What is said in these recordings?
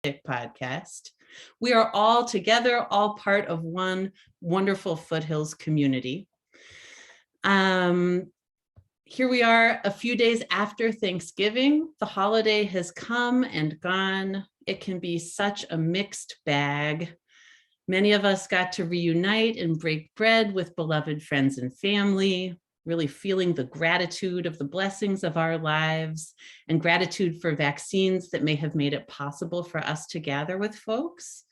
podcast. We are all together, all part of one wonderful Foothills community. Here we are a few days after Thanksgiving. The holiday has come and gone. It can be such a mixed bag. Many of us got to reunite and break bread with beloved friends and family, really feeling the gratitude of the blessings of our lives and gratitude for vaccines that may have made it possible for us to gather with folks.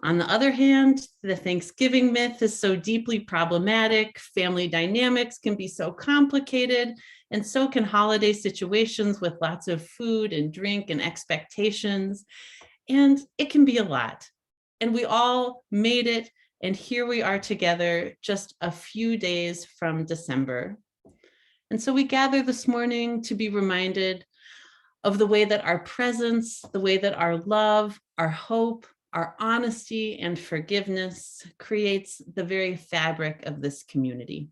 On the other hand, the Thanksgiving myth is so deeply problematic. Family dynamics can be so complicated, and so can holiday situations with lots of food and drink and expectations. And it can be a lot. And we all made it, and here we are together just a few days from December. And so we gather this morning to be reminded of the way that our presence, the way that our love, our hope, our honesty and forgiveness creates the very fabric of this community.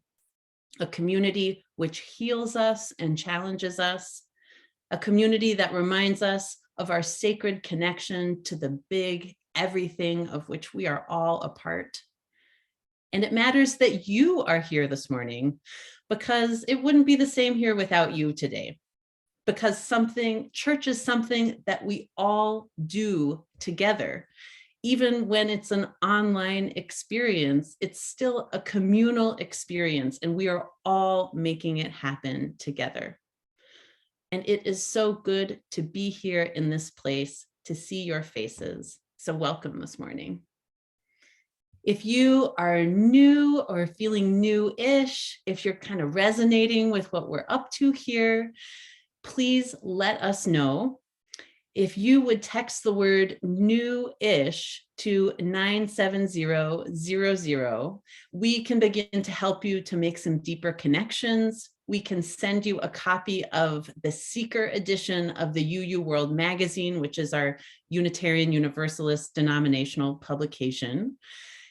A community which heals us and challenges us. A community that reminds us of our sacred connection to the big everything of which we are all a part. And it matters that you are here this morning, because it wouldn't be the same here without you today. Because church is something that we all do together. Even when it's an online experience, it's still a communal experience, and we are all making it happen together. And it is so good to be here in this place, to see your faces. So welcome this morning. If you are new or feeling new-ish, if you're kind of resonating with what we're up to here, please let us know. If you would text the word new-ish to 97000, we can begin to help you to make some deeper connections. We can send you a copy of the Seeker edition of the UU World magazine, which is our Unitarian Universalist denominational publication.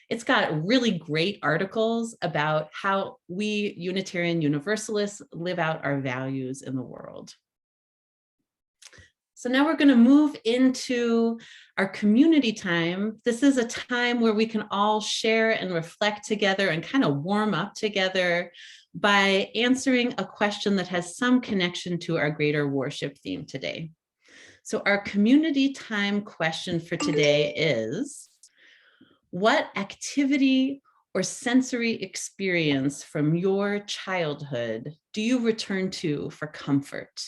It's got really great articles about how we Unitarian Universalists live out our values in the world. So now we're going to move into our community time. This is a time where we can all share and reflect together and kind of warm up together by answering a question that has some connection to our greater worship theme today. So our community time question for today is, what activity or sensory experience from your childhood do you return to for comfort?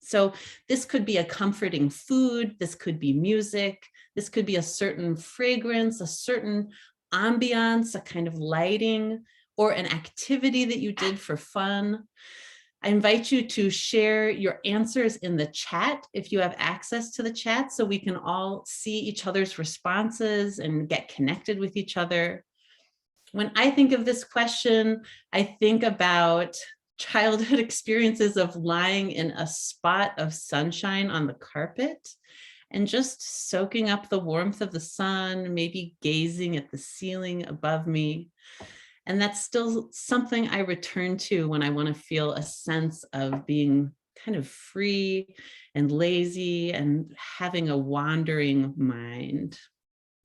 So this could be a comforting food, this could be music, this could be a certain fragrance, a certain ambiance, a kind of lighting, or an activity that you did for fun. I invite you to share your answers in the chat if you have access to the chat, so we can all see each other's responses and get connected with each other. When I think of this question, I think about childhood experiences of lying in a spot of sunshine on the carpet and just soaking up the warmth of the sun, maybe gazing at the ceiling above me. And that's still something I return to when I want to feel a sense of being kind of free and lazy and having a wandering mind.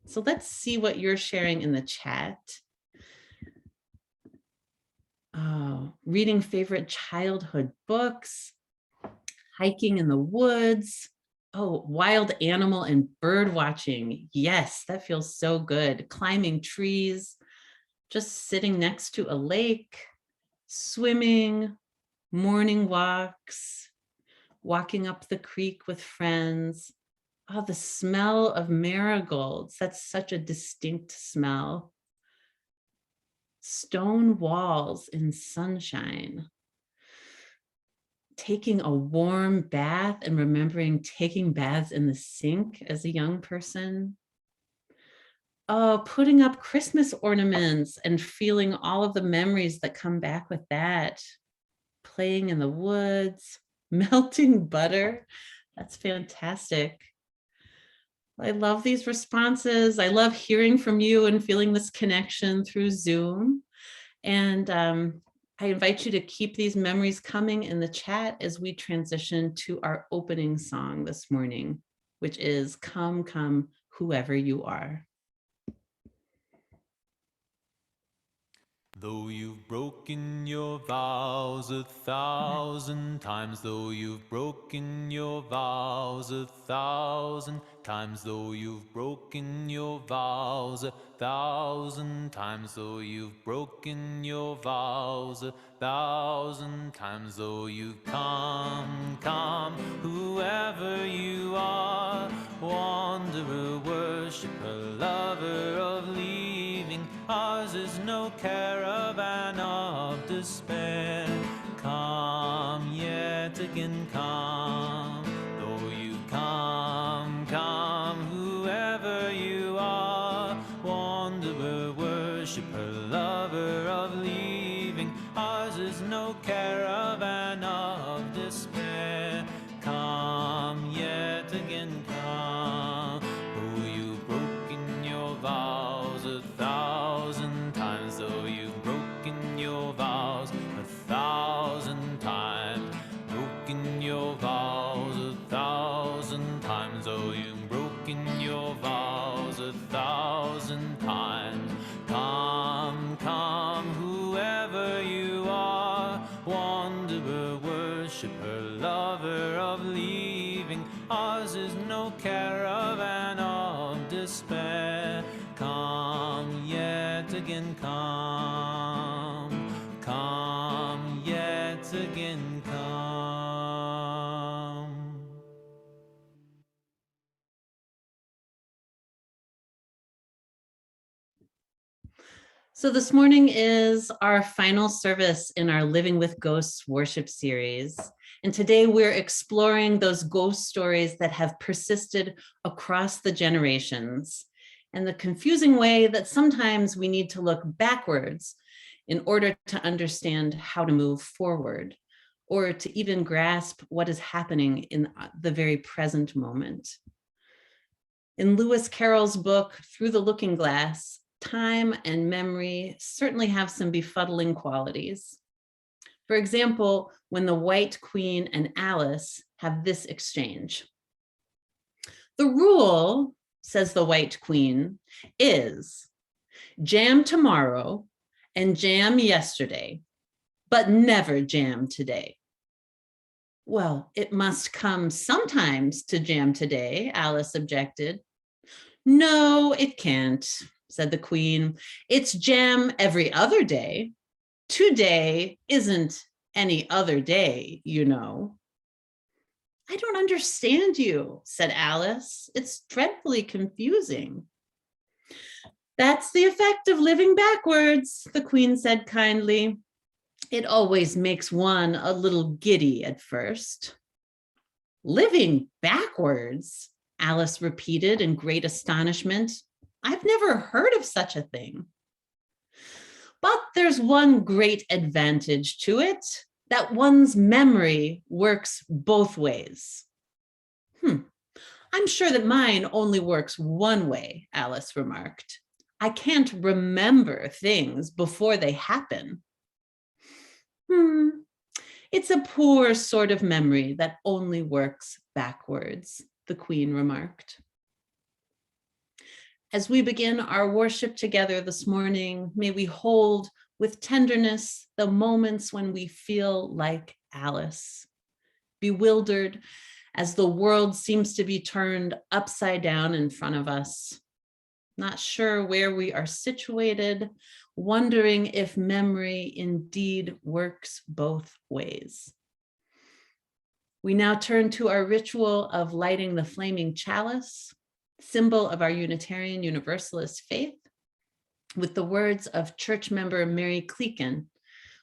So let's see what you're sharing in the chat. Oh, reading favorite childhood books, hiking in the woods. Oh, wild animal and bird watching. Yes, that feels so good. Climbing trees, just sitting next to a lake, swimming, morning walks, walking up the creek with friends. Oh, the smell of marigolds. That's such a distinct smell. Stone walls in sunshine. Taking a warm bath and remembering taking baths in the sink as a young person. Oh, putting up Christmas ornaments and feeling all of the memories that come back with that. Playing in the woods, melting butter. That's fantastic. I love these responses. I love hearing from you and feeling this connection through Zoom. And I invite you to keep these memories coming in the chat as we transition to our opening song this morning. which is come, come, whoever you are. Though you've broken your vows 1,000 times, though you've broken your vows 1,000 times, though you've broken your vows 1,000 times, though you've broken your vows 1,000 times, though you've come, come, whoever you are, wanderer, worshiper, lover of leaving, ours is no caravan of despair. Come yet again, come, though you come, come, whoever you are, wanderer, worshiper, lover of leaving, ours is no caravan of despair. Come yet again, come, though you've broken your vows 1,000 times, though you've broken your vows 1,000 times, broken your vows 1,000 times, though you've broken your vows 1,000 times. Come, come, whoever you are, wanderer, worshiper, lover of leaving, ours is no caravan of despair. Come yet again, come, come yet again, come. So this morning is our final service in our Living with Ghosts worship series. And today we're exploring those ghost stories that have persisted across the generations and the confusing way that sometimes we need to look backwards in order to understand how to move forward, or to even grasp what is happening in the very present moment. In Lewis Carroll's book, Through the Looking Glass, time and memory certainly have some befuddling qualities. For example, when the White Queen and Alice have this exchange. The rule, says the White Queen, is jam tomorrow and jam yesterday, but never jam today. Well, it must come sometimes to jam today, Alice objected. No, it can't, said the Queen. It's jam every other day. Today isn't any other day, you know. I don't understand you, said Alice. It's dreadfully confusing. That's the effect of living backwards, the Queen said kindly. It always makes one a little giddy at first. Living backwards, Alice repeated in great astonishment. I've never heard of such a thing. But there's one great advantage to it, that one's memory works both ways. I'm sure that mine only works one way, Alice remarked. I can't remember things before they happen. It's a poor sort of memory that only works backwards, the Queen remarked. As we begin our worship together this morning, may we hold with tenderness the moments when we feel like Alice, bewildered as the world seems to be turned upside down in front of us, not sure where we are situated, wondering if memory indeed works both ways. We now turn to our ritual of lighting the flaming chalice, symbol of our Unitarian Universalist faith, with the words of church member Mary Cleakin,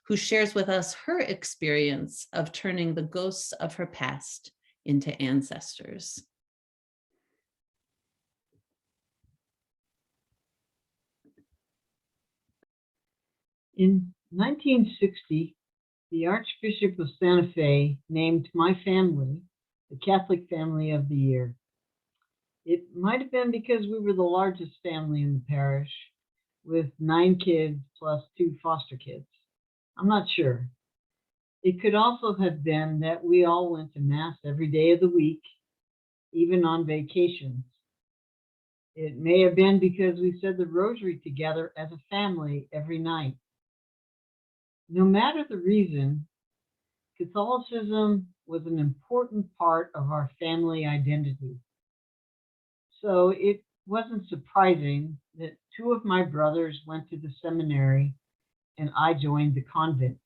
who shares with us her experience of turning the ghosts of her past into ancestors. In 1960, the Archbishop of Santa Fe named my family the Catholic Family of the Year. It might have been because we were the largest family in the parish, with 9 kids plus 2 foster kids. I'm not sure. It could also have been that we all went to Mass every day of the week even on vacations. It may have been because we said the rosary together as a family every night. No matter the reason, Catholicism was an important part of our family identity. So it wasn't surprising that two of my brothers went to the seminary and I joined the convent.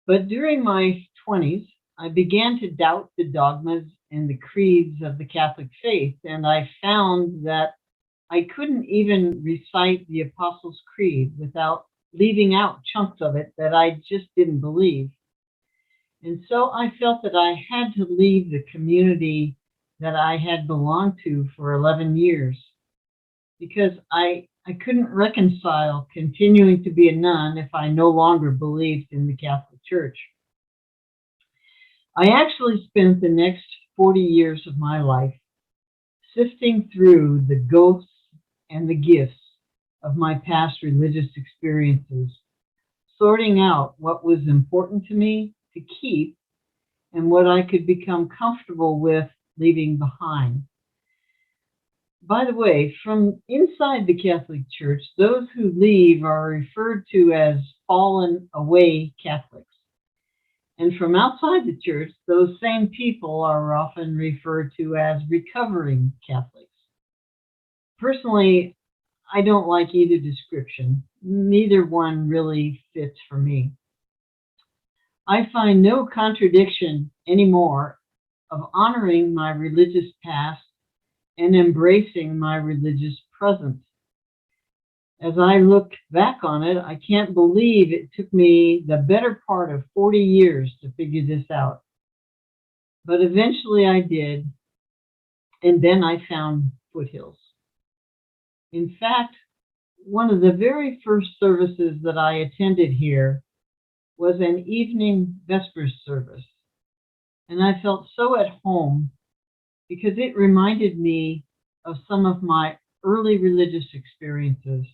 But during my 20s, I began to doubt the dogmas and the creeds of the Catholic faith, and I found that I couldn't even recite the Apostles' Creed without leaving out chunks of it that I just didn't believe. And so I felt that I had to leave the community that I had belonged to for 11 years because I couldn't reconcile continuing to be a nun if I no longer believed in the Catholic Church. I actually spent the next 40 years of my life sifting through the ghosts and the gifts of my past religious experiences, sorting out what was important to me to keep and what I could become comfortable with leaving behind. By the way, from inside the Catholic Church, those who leave are referred to as fallen away Catholics. And from outside the church, those same people are often referred to as recovering Catholics. Personally, I don't like either description. Neither one really fits for me. I find no contradiction anymore of honoring my religious past and embracing my religious present. As I look back on it, I can't believe it took me the better part of 40 years to figure this out. But eventually I did, and then I found Foothills. In fact, one of the very first services that I attended here was an evening Vespers service. And I felt so at home because it reminded me of some of my early religious experiences.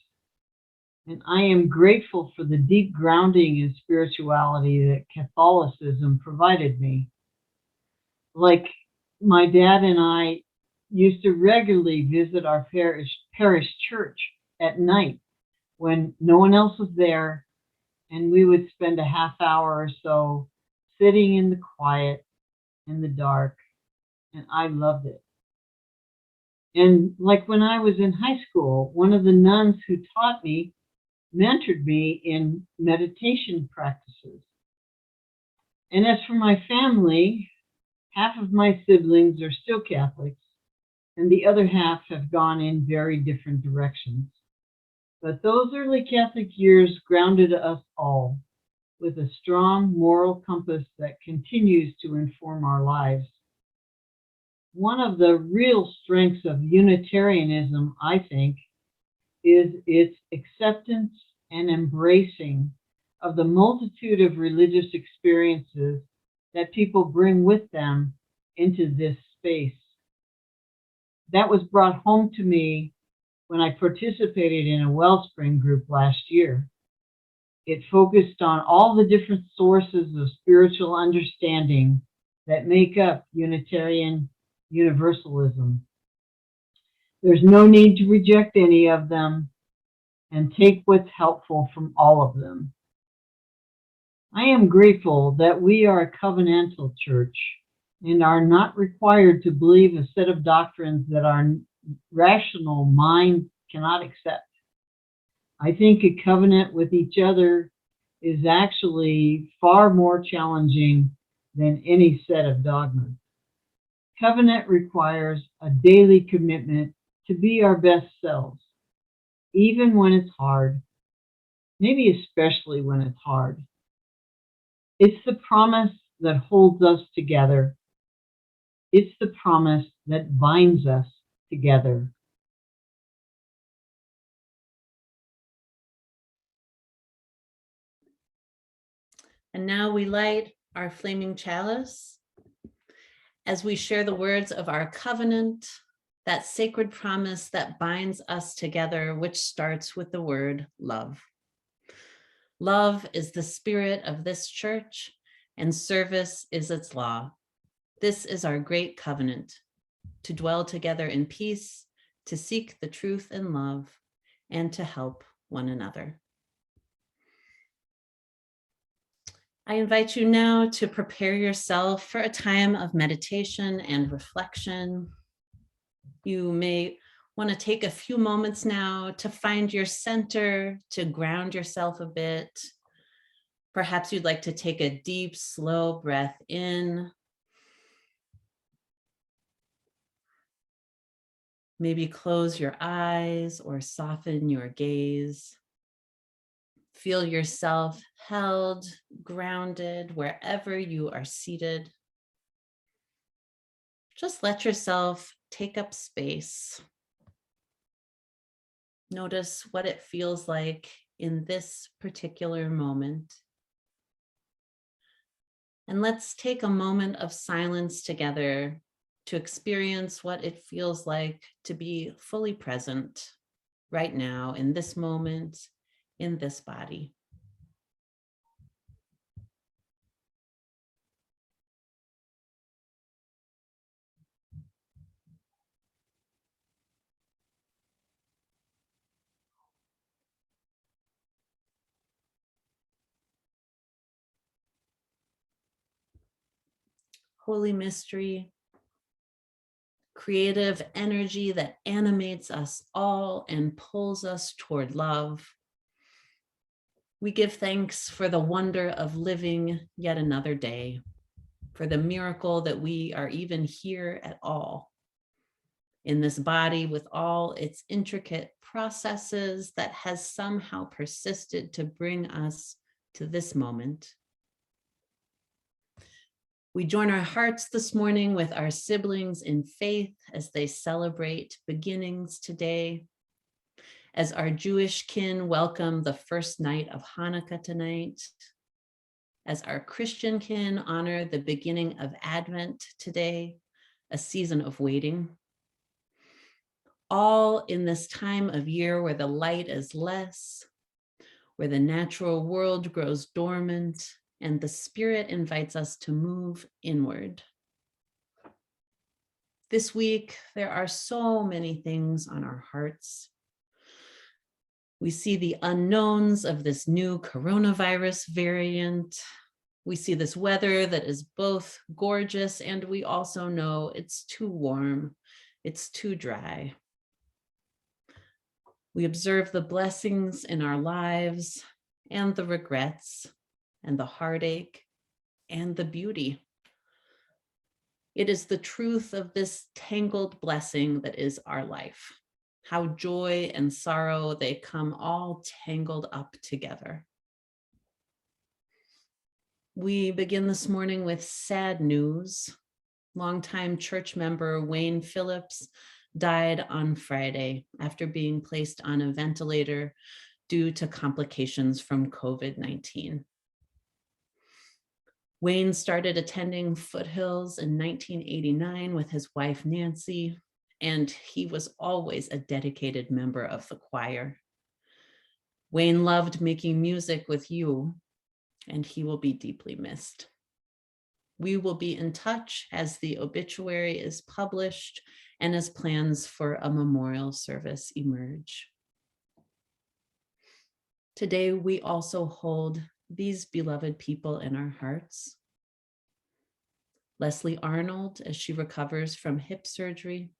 And I am grateful for the deep grounding in spirituality that Catholicism provided me. Like my dad and I used to regularly visit our parish church at night when no one else was there, and we would spend a half hour or so sitting in the quiet, in the dark, and I loved it. And like when I was in high school, one of the nuns who taught me mentored me in meditation practices. And as for my family, half of my siblings are still Catholics, and the other half have gone in very different directions. But those early Catholic years grounded us all with a strong moral compass that continues to inform our lives. One of the real strengths of Unitarianism, I think, is its acceptance and embracing of the multitude of religious experiences that people bring with them into this space. That was brought home to me when I participated in a Wellspring group last year. It focused on all the different sources of spiritual understanding that make up Unitarian Universalism. There's no need to reject any of them and take what's helpful from all of them. I am grateful that we are a covenantal church and are not required to believe a set of doctrines that our rational mind cannot accept. I think a covenant with each other is actually far more challenging than any set of dogmas. Covenant requires a daily commitment to be our best selves, even when it's hard, maybe especially when it's hard. It's the promise that holds us together. It's the promise that binds us together. And now we light our flaming chalice as we share the words of our covenant, that sacred promise that binds us together, which starts with the word love. Love is the spirit of this church, and service is its law. This is our great covenant, to dwell together in peace, to seek the truth in love, and to help one another. I invite you now to prepare yourself for a time of meditation and reflection. You may want to take a few moments now to find your center, to ground yourself a bit. Perhaps you'd like to take a deep, slow breath in. Maybe close your eyes or soften your gaze. Feel yourself held, grounded, wherever you are seated. Just let yourself take up space. Notice what it feels like in this particular moment. And let's take a moment of silence together to experience what it feels like to be fully present right now in this moment, in this body. Holy mystery, creative energy that animates us all and pulls us toward love. We give thanks for the wonder of living yet another day, for the miracle that we are even here at all, in this body with all its intricate processes that has somehow persisted to bring us to this moment. We join our hearts this morning with our siblings in faith as they celebrate beginnings today, as our Jewish kin welcome the first night of Hanukkah tonight, as our Christian kin honor the beginning of Advent today, a season of waiting. All in this time of year where the light is less, where the natural world grows dormant, and the Spirit invites us to move inward. This week, there are so many things on our hearts. We see the unknowns of this new coronavirus variant. We see this weather that is both gorgeous, and we also know it's too warm, it's too dry. We observe the blessings in our lives and the regrets and the heartache and the beauty. It is the truth of this tangled blessing that is our life. How joy and sorrow, they come all tangled up together. We begin this morning with sad news. Longtime church member Wayne Phillips died on Friday after being placed on a ventilator due to complications from COVID-19. Wayne started attending Foothills in 1989 with his wife, Nancy, and he was always a dedicated member of the choir. Wayne loved making music with you, and he will be deeply missed. We will be in touch as the obituary is published and as plans for a memorial service emerge. Today, we also hold these beloved people in our hearts. Leslie Arnold, as she recovers from hip surgery.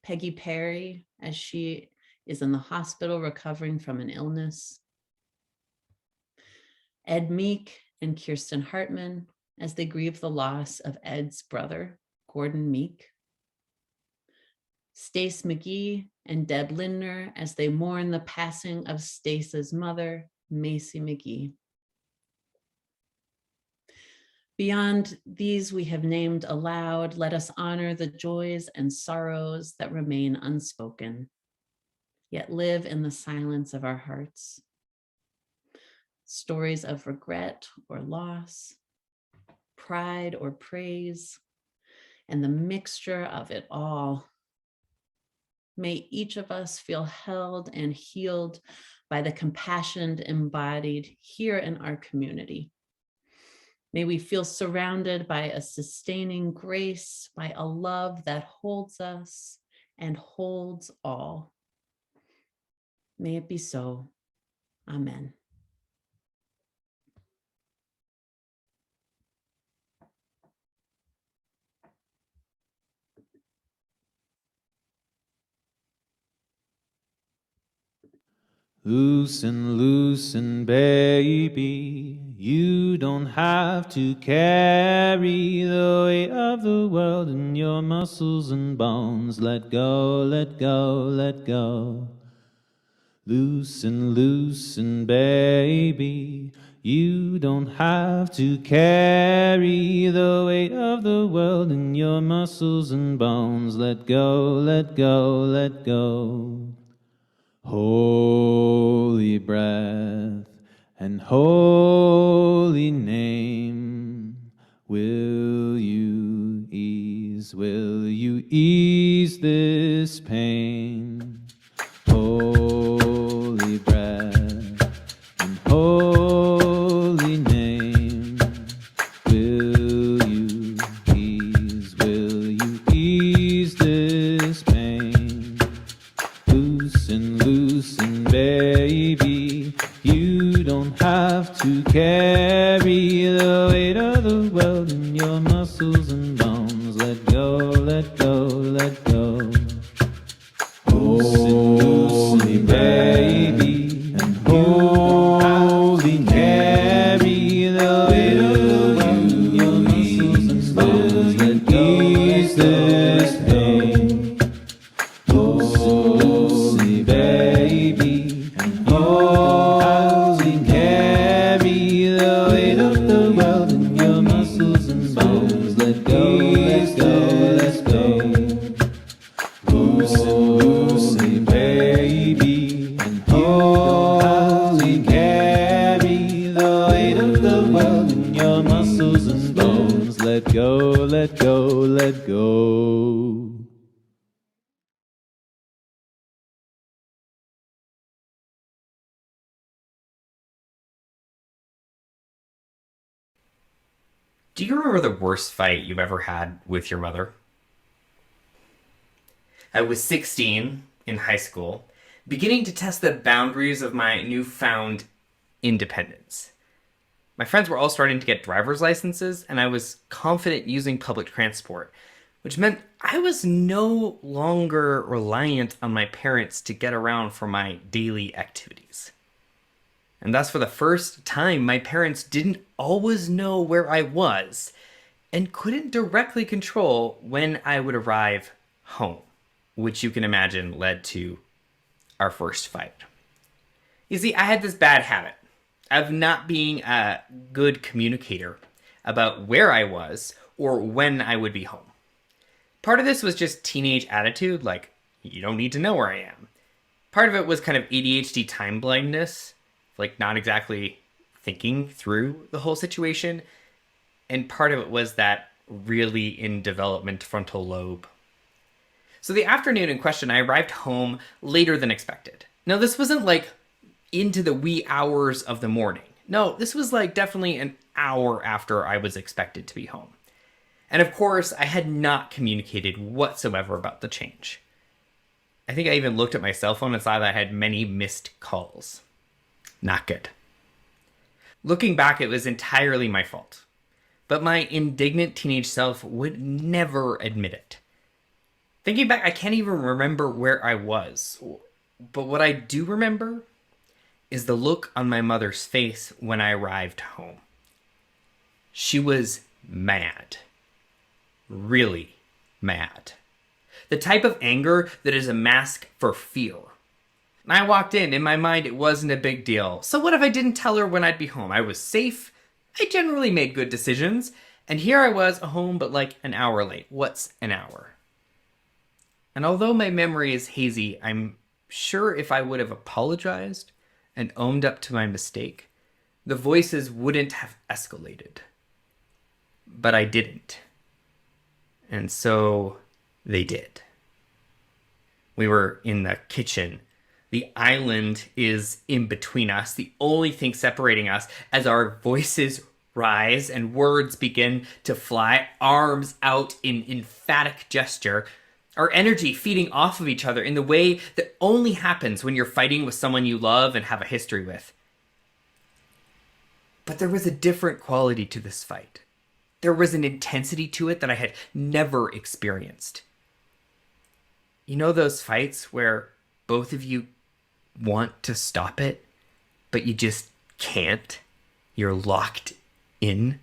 Peggy Perry, as she is in the hospital recovering from an illness. Ed Meek and Kirsten Hartman, as they grieve the loss of Ed's brother, Gordon Meek. Stace McGee and Deb Lindner, as they mourn the passing of Stace's mother, Macy McGee. Beyond these we have named aloud, let us honor the joys and sorrows that remain unspoken, yet live in the silence of our hearts. Stories of regret or loss, pride or praise, and the mixture of it all. May each of us feel held and healed by the compassion embodied here in our community. May we feel surrounded by a sustaining grace, by a love that holds us and holds all. May it be so. Amen. Loosen, loosen, baby, you don't have to carry the weight of the world in your muscles and bones. Let go, let go, let go. Loosen, loosen, baby, you don't have to carry the weight of the world in your muscles and bones. Let go, let go, let go. Holy breath and holy name, will you ease this pain? Holy breath and holy name, will you ease this pain? Loosen, loosen, baby, you don't have to carry the weight of the world in your muscles and bones. Let go, let go, let go. Holy baby, and holy carry the weight of the world in your muscles and bones. Let go, ease this pain. Holy baby, and holy carry the weight of the world in your muscles and bones. Let go, let go, let go. Holy baby, and holy carry the weight of the world in your muscles and bones. Let go, let go, let go. Do you remember the worst fight you've ever had with your mother? I was 16 in high school, beginning to test the boundaries of my newfound independence. My friends were all starting to get driver's licenses, and I was confident using public transport, which meant I was no longer reliant on my parents to get around for my daily activities. And thus, for the first time, my parents didn't always know where I was and couldn't directly control when I would arrive home, which you can imagine led to our first fight. You see, I had this bad habit of not being a good communicator about where I was or when I would be home. Part of this was just teenage attitude, like, you don't need to know where I am. Part of it was kind of ADHD time blindness, like not exactly thinking through the whole situation. And part of it was that really in development frontal lobe. So the afternoon in question, I arrived home later than expected. Now, this wasn't like into the wee hours of the morning. No, this was like definitely an hour after I was expected to be home. And of course, I had not communicated whatsoever about the change. I think I even looked at my cell phone and saw that I had many missed calls. Not good. Looking back, it was entirely my fault. But my indignant teenage self would never admit it. Thinking back, I can't even remember where I was. But what I do remember is the look on my mother's face when I arrived home. She was mad. Really mad. The type of anger that is a mask for fear. I walked in my mind, it wasn't a big deal. So what if I didn't tell her when I'd be home? I was safe. I generally made good decisions. And here I was home, but like an hour late. What's an hour? And although my memory is hazy, I'm sure if I would have apologized and owned up to my mistake, the voices wouldn't have escalated. But I didn't. And so they did. We were in the kitchen. The island is in between us, the only thing separating us, as our voices rise and words begin to fly, arms out in emphatic gesture, our energy feeding off of each other in the way that only happens when you're fighting with someone you love and have a history with. But there was a different quality to this fight. There was an intensity to it that I had never experienced. You know those fights where both of you want to stop it, but you just can't? You're locked in.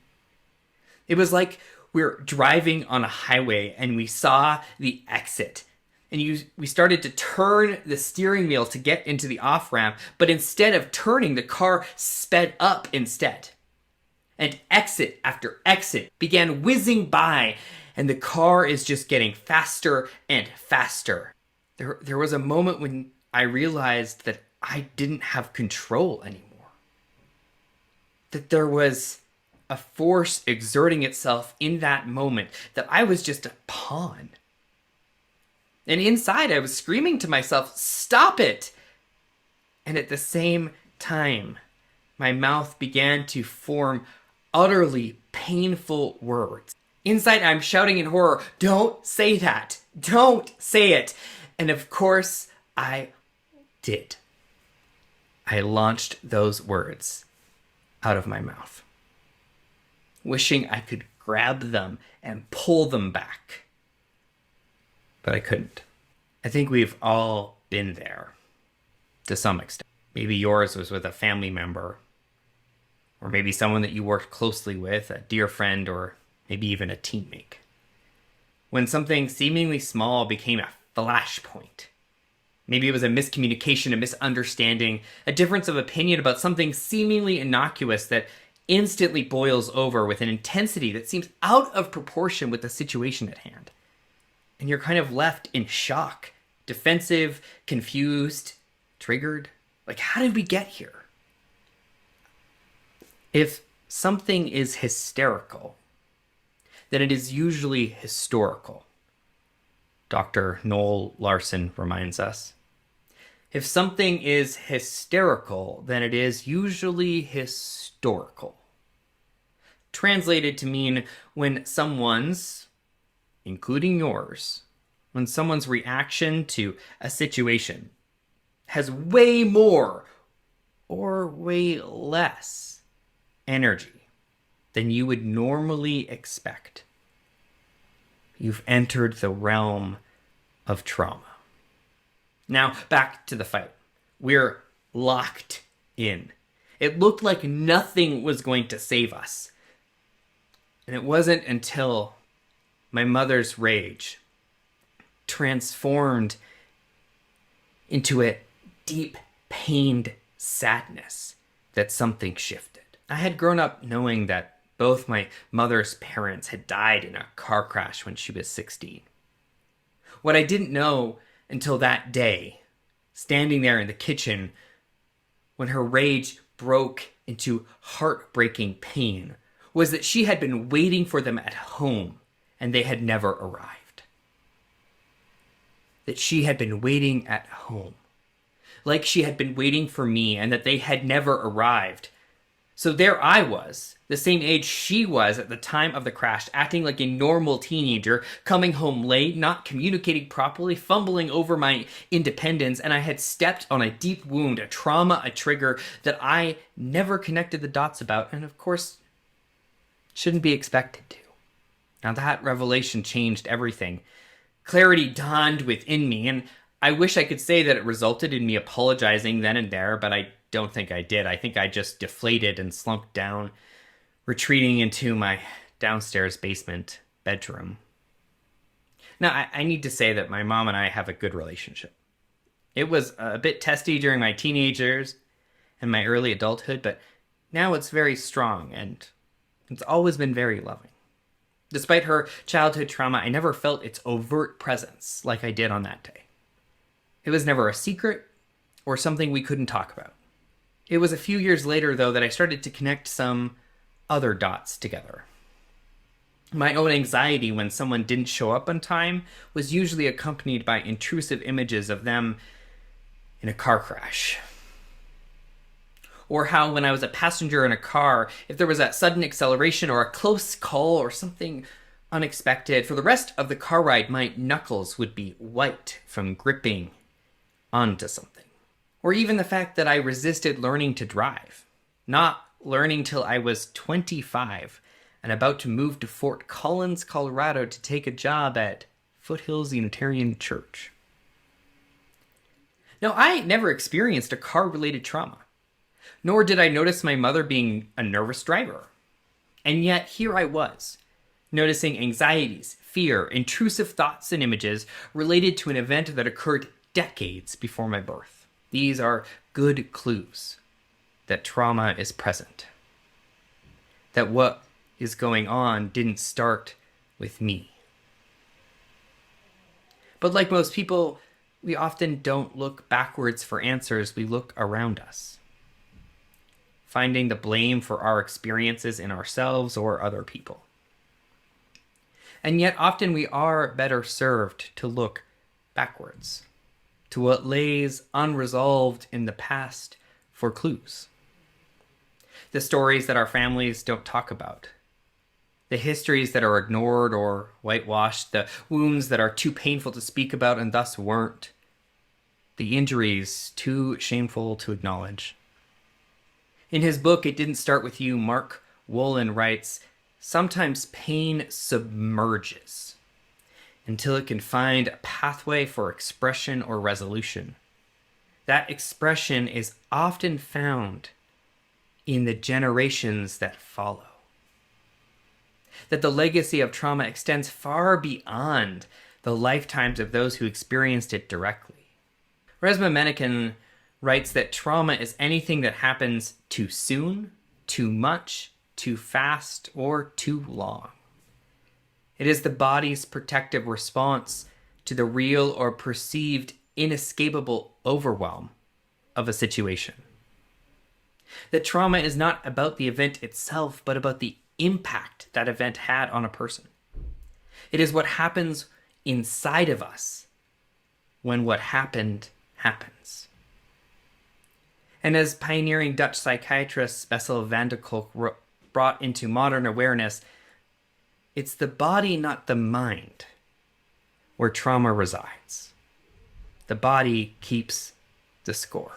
It was like we're driving on a highway and we saw the exit. And we started to turn the steering wheel to get into the off-ramp, but instead of turning, the car sped up instead. And exit after exit began whizzing by, and the car is just getting faster and faster. There was a moment when I realized that I didn't have control anymore. That there was a force exerting itself in that moment, that I was just a pawn. And inside I was screaming to myself, "Stop it!" And at the same time, my mouth began to form utterly painful words. Inside I'm shouting in horror, "Don't say that! Don't say it!" And of course, I did. I launched those words out of my mouth, wishing I could grab them and pull them back. But I couldn't. I think we've all been there, to some extent. Maybe yours was with a family member, or maybe someone that you worked closely with, a dear friend, or maybe even a teammate. When something seemingly small became a flashpoint. Maybe it was a miscommunication, a misunderstanding, a difference of opinion about something seemingly innocuous that instantly boils over with an intensity that seems out of proportion with the situation at hand. And you're kind of left in shock, defensive, confused, triggered. Like, how did we get here? If something is hysterical, then it is usually historical. Dr. Noel Larson reminds us. If something is hysterical, then it is usually historical. Translated to mean when someone's, including yours, when someone's reaction to a situation has way more or way less energy than you would normally expect. You've entered the realm of trauma. Now, back to the fight. We're locked in. It looked like nothing was going to save us. And it wasn't until my mother's rage transformed into a deep, pained sadness that something shifted. I had grown up knowing that both my mother's parents had died in a car crash when she was 16. What I didn't know until that day, standing there in the kitchen, when her rage broke into heartbreaking pain, was that she had been waiting for them at home and they had never arrived. That she had been waiting at home, like she had been waiting for me, and that they had never arrived. So there I was, the same age she was at the time of the crash, acting like a normal teenager, coming home late, not communicating properly, fumbling over my independence, and I had stepped on a deep wound, a trauma, a trigger that I never connected the dots about, and of course, shouldn't be expected to. Now that revelation changed everything. Clarity dawned within me, and I wish I could say that it resulted in me apologizing then and there, but I don't think I did. I think I just deflated and slumped down, retreating into my downstairs basement bedroom. Now, I need to say that my mom and I have a good relationship. It was a bit testy during my teenage years and my early adulthood, but now it's very strong and it's always been very loving. Despite her childhood trauma, I never felt its overt presence like I did on that day. It was never a secret or something we couldn't talk about. It was a few years later, though, that I started to connect some other dots together. My own anxiety when someone didn't show up on time was usually accompanied by intrusive images of them in a car crash. Or how when I was a passenger in a car, if there was a sudden acceleration or a close call or something unexpected, for the rest of the car ride, my knuckles would be white from gripping onto something. Or even the fact that I resisted learning to drive, not learning till I was 25 and about to move to Fort Collins, Colorado to take a job at Foothills Unitarian Church. Now, I never experienced a car-related trauma, nor did I notice my mother being a nervous driver. And yet, here I was, noticing anxieties, fear, intrusive thoughts and images related to an event that occurred decades before my birth. These are good clues that trauma is present, that what is going on didn't start with me. But like most people, we often don't look backwards for answers, we look around us, finding the blame for our experiences in ourselves or other people. And yet often we are better served to look backwards, to what lays unresolved in the past for clues. The stories that our families don't talk about, the histories that are ignored or whitewashed, the wounds that are too painful to speak about and thus weren't, the injuries too shameful to acknowledge. In his book, It Didn't Start With You, Mark Wolin writes, sometimes pain submerges until it can find a pathway for expression or resolution. That expression is often found in the generations that follow. That the legacy of trauma extends far beyond the lifetimes of those who experienced it directly. Resmaa Menakem writes that trauma is anything that happens too soon, too much, too fast, or too long. It is the body's protective response to the real or perceived inescapable overwhelm of a situation. That trauma is not about the event itself, but about the impact that event had on a person. It is what happens inside of us when what happened happens. And as pioneering Dutch psychiatrist Bessel van der Kolk brought into modern awareness, it's the body, not the mind, where trauma resides. The body keeps the score.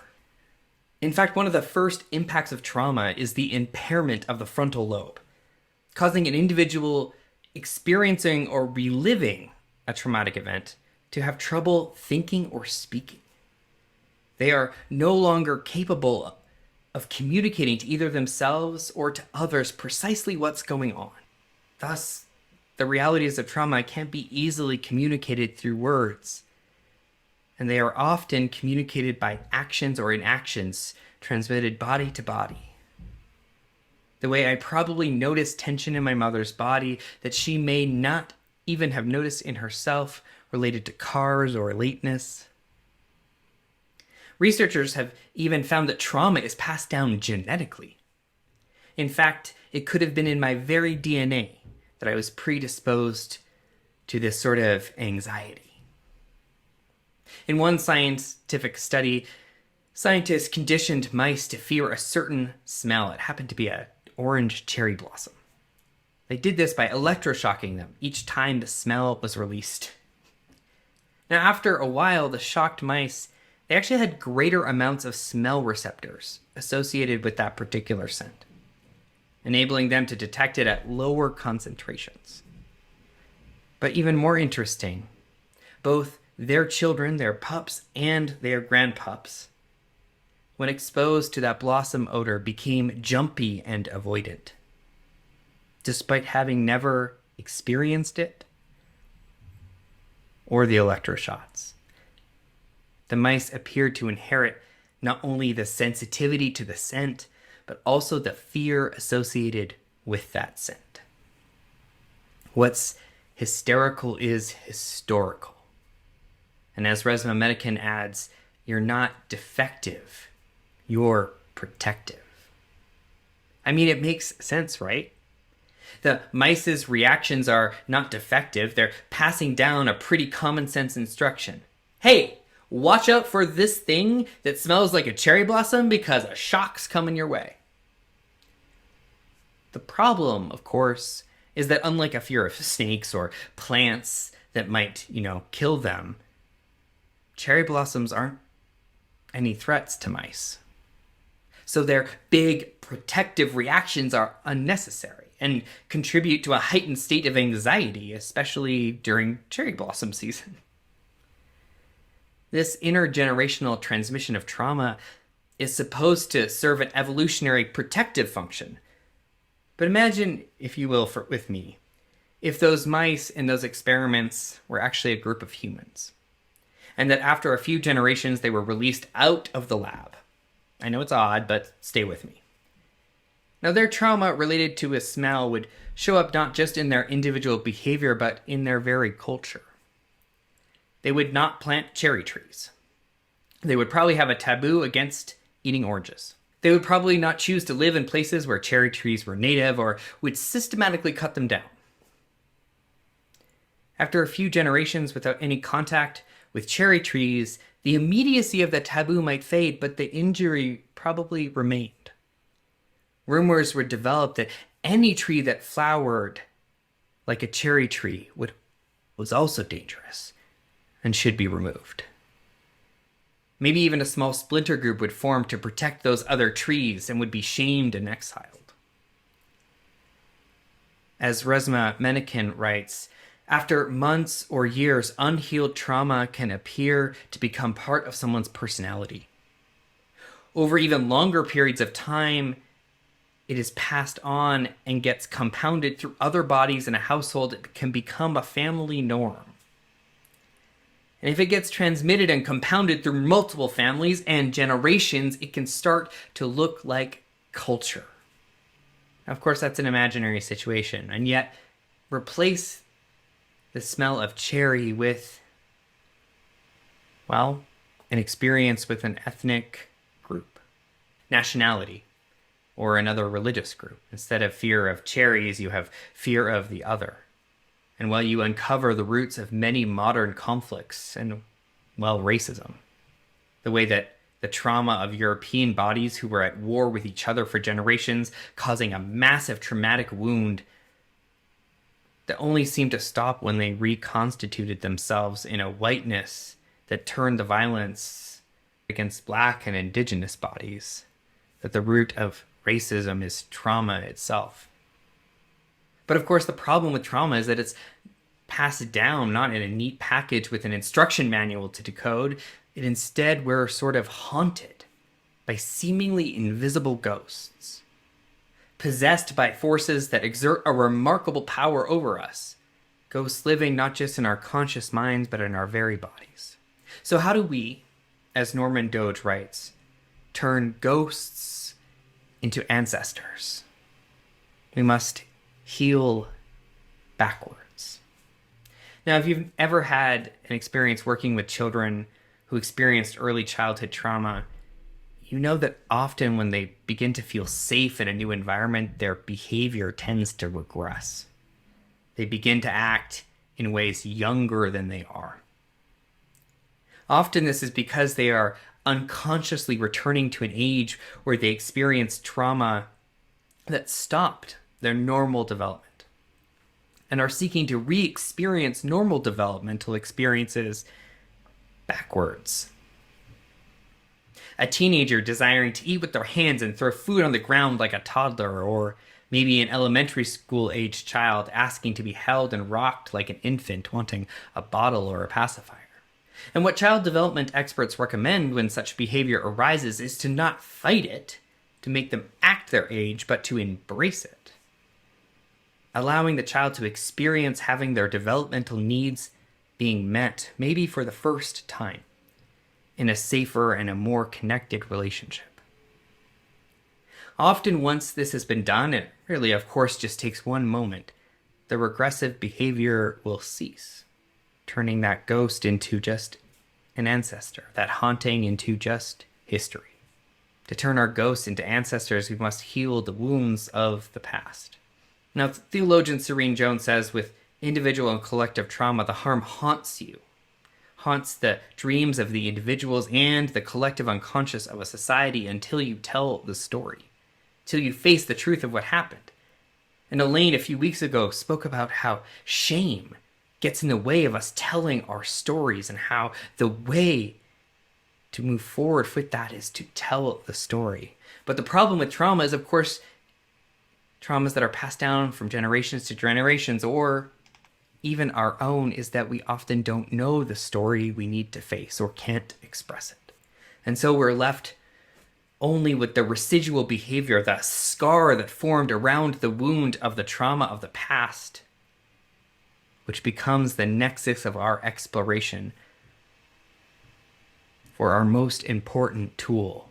In fact, one of the first impacts of trauma is the impairment of the frontal lobe, causing an individual experiencing or reliving a traumatic event to have trouble thinking or speaking. They are no longer capable of communicating to either themselves or to others precisely what's going on. Thus, the realities of trauma can't be easily communicated through words, and they are often communicated by actions or inactions transmitted body to body. The way I probably noticed tension in my mother's body that she may not even have noticed in herself related to cars or lateness. Researchers have even found that trauma is passed down genetically. In fact, it could have been in my very DNA that I was predisposed to this sort of anxiety. In one scientific study, scientists conditioned mice to fear a certain smell. It happened to be an orange cherry blossom. They did this by electroshocking them each time the smell was released. Now, after a while, the shocked mice, they actually had greater amounts of smell receptors associated with that particular scent, enabling them to detect it at lower concentrations. But even more interesting, both their children, their pups, and their grandpups, when exposed to that blossom odor, became jumpy and avoidant, despite having never experienced it or the electroshots. The mice appeared to inherit not only the sensitivity to the scent, but also the fear associated with that scent. What's hysterical is historical. And as Resmaa Menakem adds, you're not defective, you're protective. I mean, it makes sense, right? The mice's reactions are not defective, they're passing down a pretty common sense instruction. Hey, Watch out for this thing that smells like a cherry blossom because a shock's coming your way. The problem, of course, is that unlike a fear of snakes or plants that might, kill them, cherry blossoms aren't any threats to mice. So their big protective reactions are unnecessary and contribute to a heightened state of anxiety, especially during cherry blossom season. This intergenerational transmission of trauma is supposed to serve an evolutionary protective function. But imagine, if you will, with me, if those mice in those experiments were actually a group of humans, and that after a few generations they were released out of the lab. I know it's odd, but stay with me. Now, their trauma related to a smell would show up not just in their individual behavior, but in their very culture. They would not plant cherry trees. They would probably have a taboo against eating oranges. They would probably not choose to live in places where cherry trees were native or would systematically cut them down. After a few generations without any contact with cherry trees, the immediacy of the taboo might fade, but the injury probably remained. Rumors would develop that any tree that flowered like a cherry tree was also dangerous and should be removed. Maybe even a small splinter group would form to protect those other trees and would be shamed and exiled. As Resmaa Menakem writes, after months or years, unhealed trauma can appear to become part of someone's personality. Over even longer periods of time, it is passed on and gets compounded through other bodies in a household. It can become a family norm. And if it gets transmitted and compounded through multiple families and generations, it can start to look like culture. Now, of course, that's an imaginary situation, and yet replace the smell of cherry with, an experience with an ethnic group, nationality, or another religious group. Instead of fear of cherries, you have fear of the other. And while you uncover the roots of many modern conflicts and, racism, the way that the trauma of European bodies who were at war with each other for generations, causing a massive traumatic wound that only seemed to stop when they reconstituted themselves in a whiteness that turned the violence against Black and Indigenous bodies, that the root of racism is trauma itself. But of course, the problem with trauma is that it's passed down not in a neat package with an instruction manual to decode. Instead, we're sort of haunted by seemingly invisible ghosts, possessed by forces that exert a remarkable power over us, ghosts living not just in our conscious minds, but in our very bodies. So how do we, as Norman Doge writes, turn ghosts into ancestors? We must heal backwards. Now, if you've ever had an experience working with children who experienced early childhood trauma, you know that often when they begin to feel safe in a new environment, their behavior tends to regress. They begin to act in ways younger than they are. Often this is because they are unconsciously returning to an age where they experienced trauma that stopped their normal development and are seeking to re-experience normal developmental experiences backwards. A teenager desiring to eat with their hands and throw food on the ground like a toddler, or maybe an elementary school aged child asking to be held and rocked like an infant wanting a bottle or a pacifier. And what child development experts recommend when such behavior arises is to not fight it, to make them act their age, but to embrace it. Allowing the child to experience having their developmental needs being met, maybe for the first time, in a safer and a more connected relationship. Often once this has been done, it really of course just takes one moment, the regressive behavior will cease, turning that ghost into just an ancestor, that haunting into just history. To turn our ghosts into ancestors, we must heal the wounds of the past. Now, theologian Serene Jones says, with individual and collective trauma, the harm haunts you. haunts the dreams of the individuals and the collective unconscious of a society until you tell the story, till you face the truth of what happened. And Elaine, a few weeks ago, spoke about how shame gets in the way of us telling our stories and how the way to move forward with that is to tell the story. But the problem with trauma is, of course, traumas that are passed down from generations to generations, or even our own, is that we often don't know the story we need to face or can't express it. And so we're left only with the residual behavior, that scar that formed around the wound of the trauma of the past, which becomes the nexus of our exploration for our most important tool,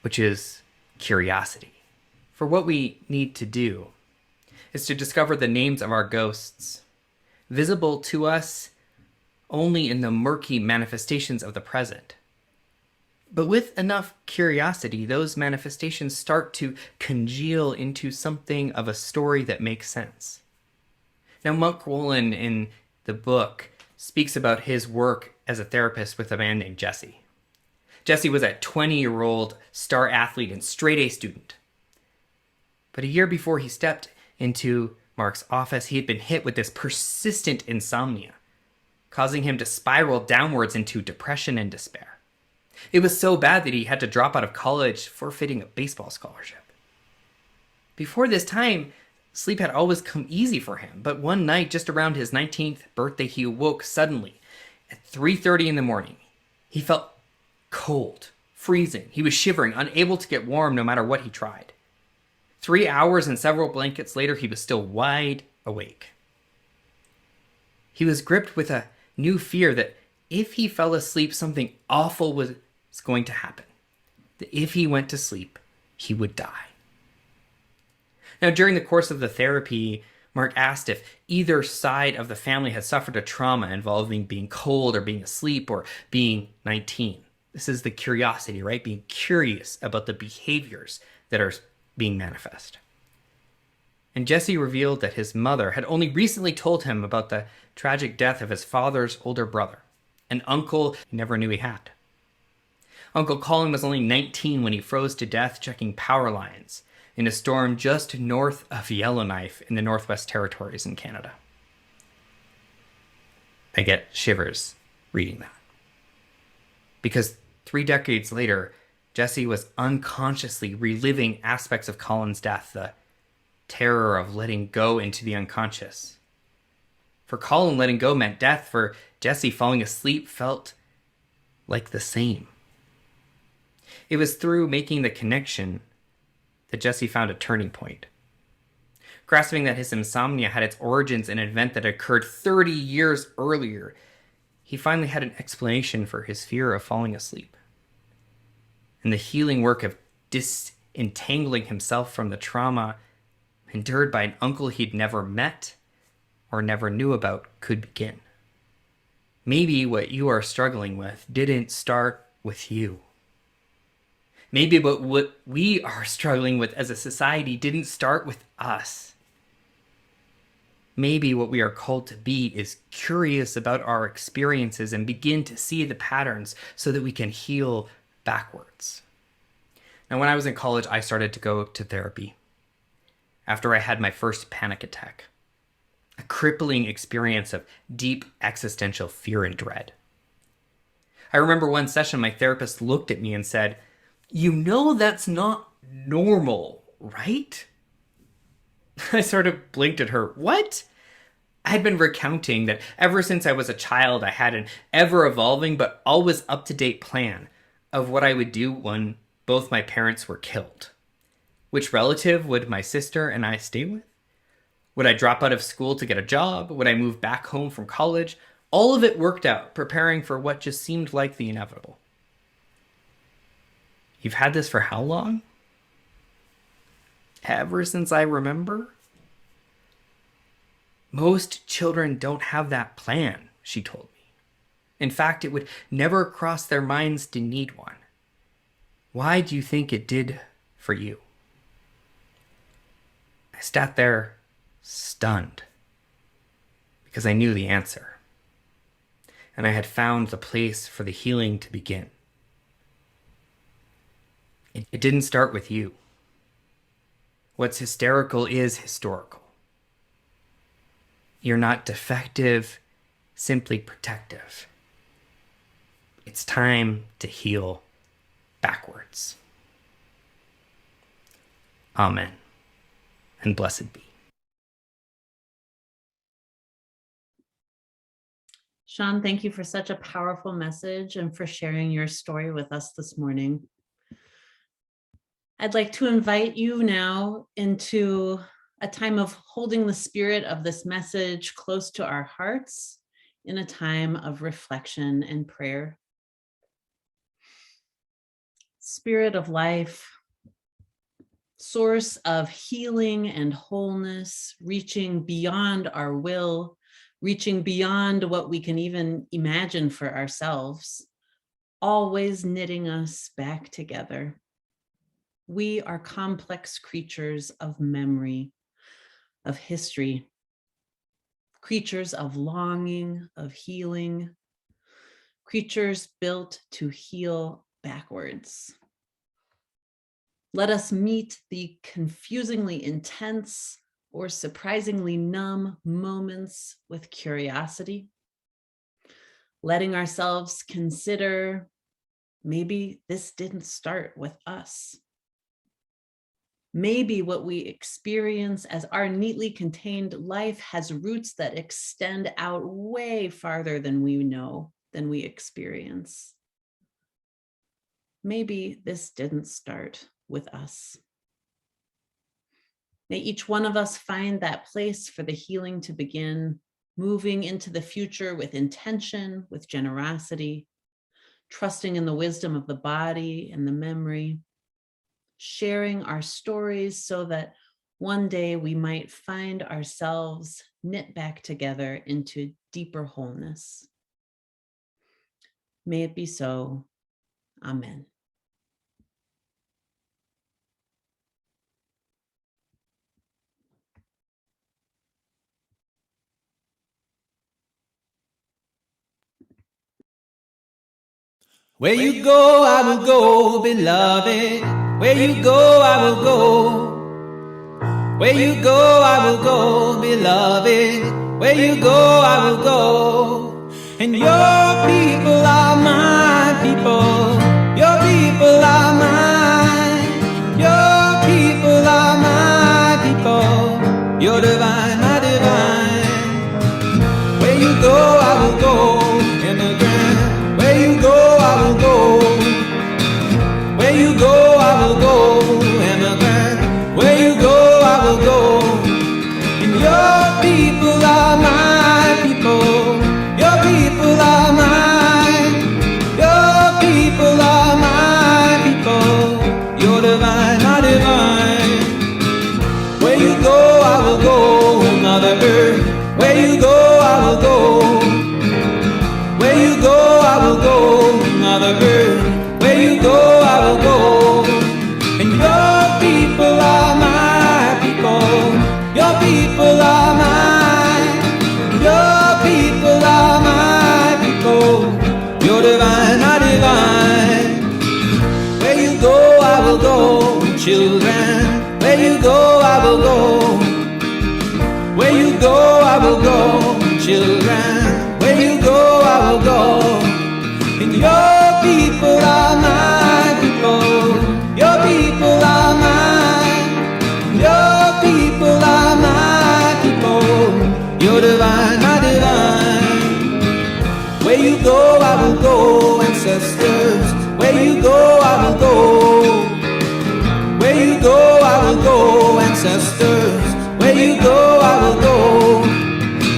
which is curiosity. For what we need to do is to discover the names of our ghosts, visible to us only in the murky manifestations of the present. But with enough curiosity, those manifestations start to congeal into something of a story that makes sense. Now, Monk Wolin in the book speaks about his work as a therapist with a man named Jesse. Jesse was a 20-year-old star athlete and straight-A student. But a year before he stepped into Mark's office, he had been hit with this persistent insomnia, causing him to spiral downwards into depression and despair. It was so bad that he had to drop out of college, forfeiting a baseball scholarship. Before this time, sleep had always come easy for him, but one night, just around his 19th birthday, he awoke suddenly at 3:30 in the morning. He felt cold, freezing. He was shivering, unable to get warm no matter what he tried. 3 hours and several blankets later, he was still wide awake. He was gripped with a new fear that if he fell asleep, something awful was going to happen. That if he went to sleep, he would die. Now, during the course of the therapy, Mark asked if either side of the family had suffered a trauma involving being cold or being asleep or being 19. This is the curiosity, right? Being curious about the behaviors that are being manifest. And Jesse revealed that his mother had only recently told him about the tragic death of his father's older brother, an uncle he never knew he had. Uncle Colin was only 19 when he froze to death checking power lines in a storm just north of Yellowknife in the Northwest Territories in Canada. I get shivers reading that. Because 3 decades later, Jesse was unconsciously reliving aspects of Colin's death, the terror of letting go into the unconscious. For Colin, letting go meant death. For Jesse, falling asleep felt like the same. It was through making the connection that Jesse found a turning point. Grasping that his insomnia had its origins in an event that occurred 30 years earlier, he finally had an explanation for his fear of falling asleep. And the healing work of disentangling himself from the trauma endured by an uncle he'd never met or never knew about could begin. Maybe what you are struggling with didn't start with you. Maybe what we are struggling with as a society didn't start with us. Maybe what we are called to be is curious about our experiences and begin to see the patterns so that we can heal backwards. Now, when I was in college, I started to go to therapy after I had my first panic attack, a crippling experience of deep existential fear and dread. I remember one session, my therapist looked at me and said, "You know that's not normal, right?" I sort of blinked at her. What? I had been recounting that ever since I was a child, I had an ever-evolving but always up-to-date plan of what I would do when both my parents were killed. Which relative would my sister and I stay with? Would I drop out of school to get a job? Would I move back home from college? All of it worked out, preparing for what just seemed like the inevitable. You've had this for how long? Ever since I remember? Most children don't have that plan, she told me. In fact, it would never cross their minds to need one. Why do you think it did for you? I sat there stunned because I knew the answer. and I had found the place for the healing to begin. It didn't start with you. What's hysterical is historical. You're not defective, simply protective. It's time to heal backwards. Amen, and blessed be. Sean, thank you for such a powerful message and for sharing your story with us this morning. I'd like to invite you now into a time of holding the spirit of this message close to our hearts in a time of reflection and prayer. Spirit of life, source of healing and wholeness, reaching beyond our will, reaching beyond what we can even imagine for ourselves, always knitting us back together. We are complex creatures of memory, of history, creatures of longing, of healing, creatures built to heal backwards. Let us meet the confusingly intense or surprisingly numb moments with curiosity, letting ourselves consider, maybe this didn't start with us. Maybe what we experience as our neatly contained life has roots that extend out way farther than we know, than we experience. Maybe this didn't start with us. May each one of us find that place for the healing to begin, moving into the future with intention, with generosity, trusting in the wisdom of the body and the memory, sharing our stories so that one day we might find ourselves knit back together into deeper wholeness. May it be so. Amen. Where you go, I will go, beloved. Where you go, I will go. Where you go, I will go, beloved. Where you go, I will go. And your people are my people. Your people are mine. Your people are my people. You're divine, my divine. Where you go, I will go. Immigrant. Where you go, I will go. Where you go, I will go. Immigrant. Where you go, I will go. And your people are my people. Your people are mine. Your people are my people. You're divine, my divine. Where you go, I will go, Mother Earth. Where you go, I will go. Where you go, I will go, Mother Earth. Where you go, I will go. And your people are my people. Your people are mine. Your people are my people. You're divine, my divine. Where you go, I will go, children. Where you go, I will go. Where you go, I will go, children. Where you go, I will go. And your people are my people. Your people are mine. Your people are my people. You're divine, my divine. Where you go, I will go, ancestors. Where you go, I will go. Where you go, I will go, ancestors. Where you go, I will go.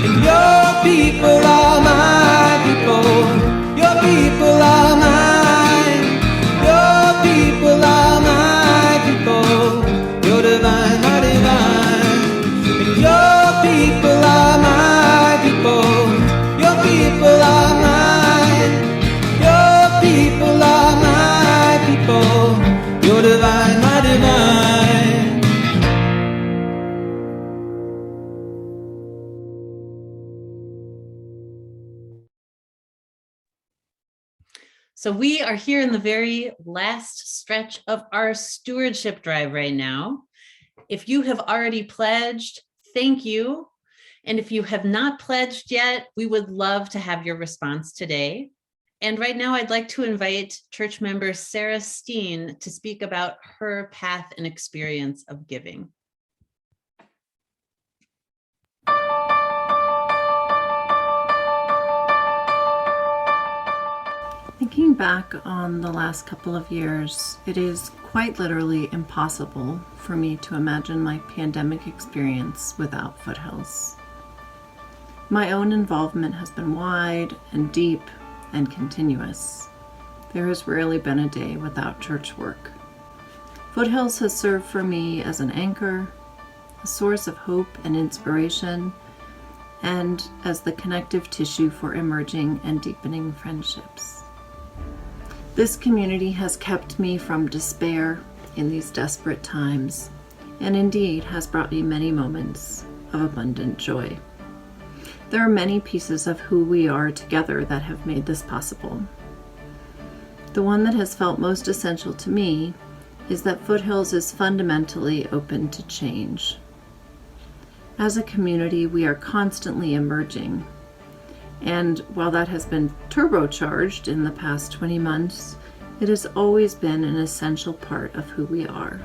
And your people are my people. Your people are mine. Your people are my people. You're divine, my divine. And your people are my people. Your people are mine. Your people are my people. You're divine, my divine. So we are here in the very last stretch of our stewardship drive right now. If you have already pledged, thank you. And if you have not pledged yet, we would love to have your response today. And right now, I'd like to invite church member Sarah Steen to speak about her path and experience of giving. Thinking back on the last couple of years, it is quite literally impossible for me to imagine my pandemic experience without Foothills. My own involvement has been wide and deep and continuous. There has rarely been a day without church work. Foothills has served for me as an anchor, a source of hope and inspiration, and as the connective tissue for emerging and deepening friendships. This community has kept me from despair in these desperate times, and indeed has brought me many moments of abundant joy. There are many pieces of who we are together that have made this possible. The one that has felt most essential to me is that Foothills is fundamentally open to change. As a community, we are constantly emerging. And while that has been turbocharged in the past 20 months, it has always been an essential part of who we are.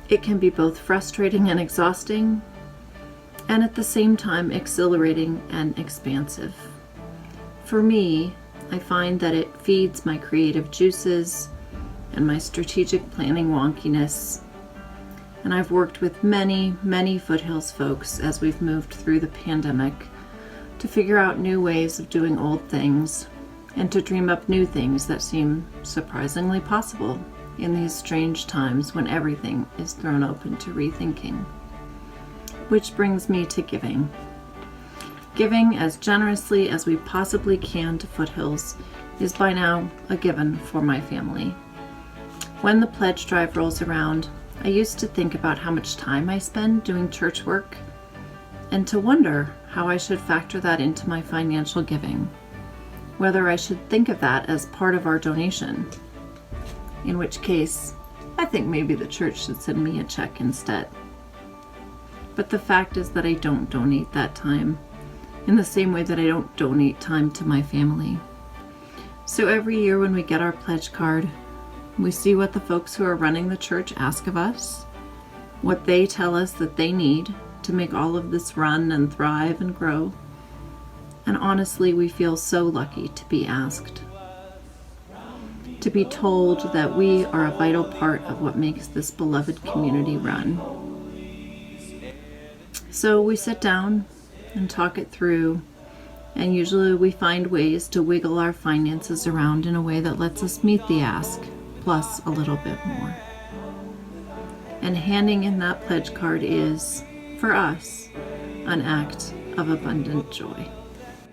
It can be both frustrating and exhausting, and at the same time exhilarating and expansive. For me, I find that it feeds my creative juices and my strategic planning wonkiness. And I've worked with many, many Foothills folks as we've moved through the pandemic to figure out new ways of doing old things and to dream up new things that seem surprisingly possible in these strange times when everything is thrown open to rethinking. Which brings me to giving. Giving as generously as we possibly can to Foothills is by now a given for my family. When the pledge drive rolls around, I used to think about how much time I spend doing church work and to wonder how I should factor that into my financial giving, whether I should think of that as part of our donation, in which case I think maybe the church should send me a check instead. But the fact is that I don't donate that time in the same way that I don't donate time to my family. So every year when we get our pledge card, we see what the folks who are running the church ask of us, what they tell us that they need to make all of this run and thrive and grow. And honestly, we feel so lucky to be asked, to be told that we are a vital part of what makes this beloved community run. So we sit down and talk it through, and usually we find ways to wiggle our finances around in a way that lets us meet the ask, plus a little bit more. And handing in that pledge card is, for us, an act of abundant joy.